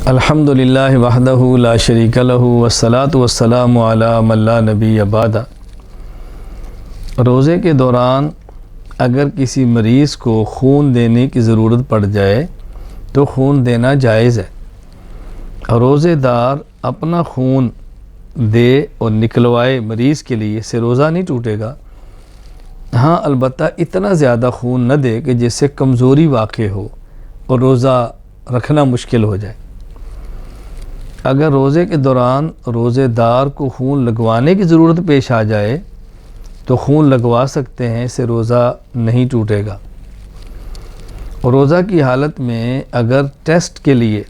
الحمد للہ وحدہ لا شریک لہ والصلاة والسلام علی من لا نبی بعد۔ روزے کے دوران اگر کسی مریض کو خون دینے کی ضرورت پڑ جائے تو خون دینا جائز ہے۔ روزے دار اپنا خون دے اور نکلوائے مریض کے لیے، اس سے روزہ نہیں ٹوٹے گا۔ ہاں البتہ اتنا زیادہ خون نہ دے کہ جس سے کمزوری واقع ہو اور روزہ رکھنا مشکل ہو جائے۔ اگر روزے کے دوران روزے دار کو خون لگوانے کی ضرورت پیش آ جائے تو خون لگوا سکتے ہیں، اس سے روزہ نہیں ٹوٹے گا۔ اور روزہ کی حالت میں اگر ٹیسٹ کے لیے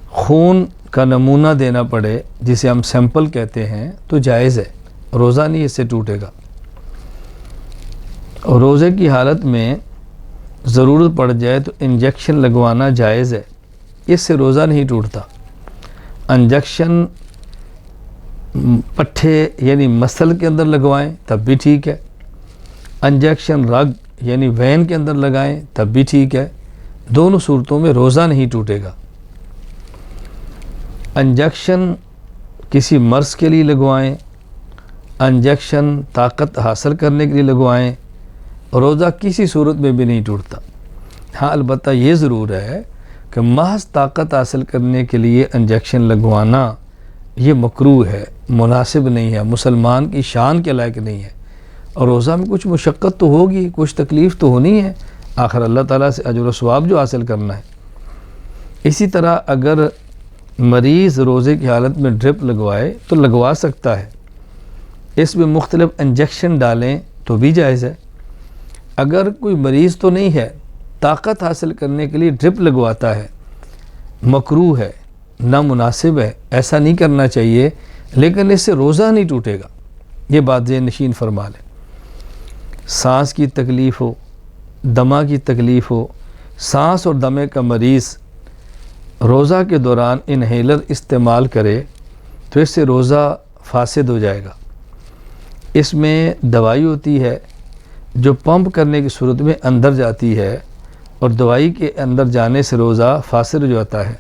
خون کا نمونہ دینا پڑے، جسے ہم سیمپل کہتے ہیں، تو جائز ہے، روزہ نہیں اس سے ٹوٹے گا۔ اور روزے کی حالت میں ضرورت پڑ جائے تو انجیکشن لگوانا جائز ہے، اس سے روزہ نہیں ٹوٹتا۔ انجیکشن پٹھے یعنی مسل کے اندر لگوائیں تب بھی ٹھیک ہے، انجیکشن رگ یعنی وین کے اندر لگائیں تب بھی ٹھیک ہے، دونوں صورتوں میں روزہ نہیں ٹوٹے گا۔ انجیکشن کسی مرض کے لیے لگوائیں، انجیکشن طاقت حاصل کرنے کے لیے لگوائیں، روزہ کسی صورت میں بھی نہیں ٹوٹتا۔ ہاں البتہ یہ ضرور ہے کہ محض طاقت حاصل کرنے کے لیے انجیکشن لگوانا یہ مکروہ ہے، مناسب نہیں ہے، مسلمان کی شان کے لائق نہیں ہے۔ اور روزہ میں کچھ مشقت تو ہوگی، کچھ تکلیف تو ہونی ہے، آخر اللہ تعالیٰ سے اجر و ثواب جو حاصل کرنا ہے۔ اسی طرح اگر مریض روزے کی حالت میں ڈرپ لگوائے تو لگوا سکتا ہے، اس میں مختلف انجیکشن ڈالیں تو بھی جائز ہے۔ اگر کوئی مریض تو نہیں ہے، طاقت حاصل کرنے کے لیے ڈرپ لگواتا ہے، مکروہ ہے، نامناسب ہے، ایسا نہیں کرنا چاہیے، لیکن اس سے روزہ نہیں ٹوٹے گا، یہ بات ذہن نشین فرما لیں۔ سانس کی تکلیف ہو، دمہ کی تکلیف ہو، سانس اور دمے کا مریض روزہ کے دوران انہیلر استعمال کرے تو اس سے روزہ فاسد ہو جائے گا۔ اس میں دوائی ہوتی ہے جو پمپ کرنے کی صورت میں اندر جاتی ہے، اور دوائی کے اندر جانے سے روزہ فاسد ہو جاتا ہے،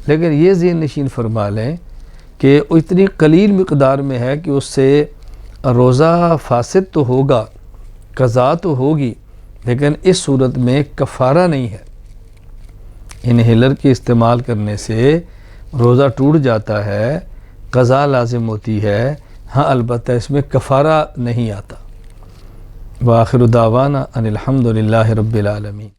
لیکن یہ ذہن نشین فرما لیں کہ وہ اتنی قلیل مقدار میں ہے کہ اس سے روزہ فاسد تو ہوگا، قضا تو ہوگی، لیکن اس صورت میں کفارہ نہیں ہے۔ انہیلر کے استعمال کرنے سے روزہ ٹوٹ جاتا ہے، قضا لازم ہوتی ہے، ہاں البتہ اس میں کفارہ نہیں آتا۔ وآخر دعوانا ان الحمد للہ رب العالمین۔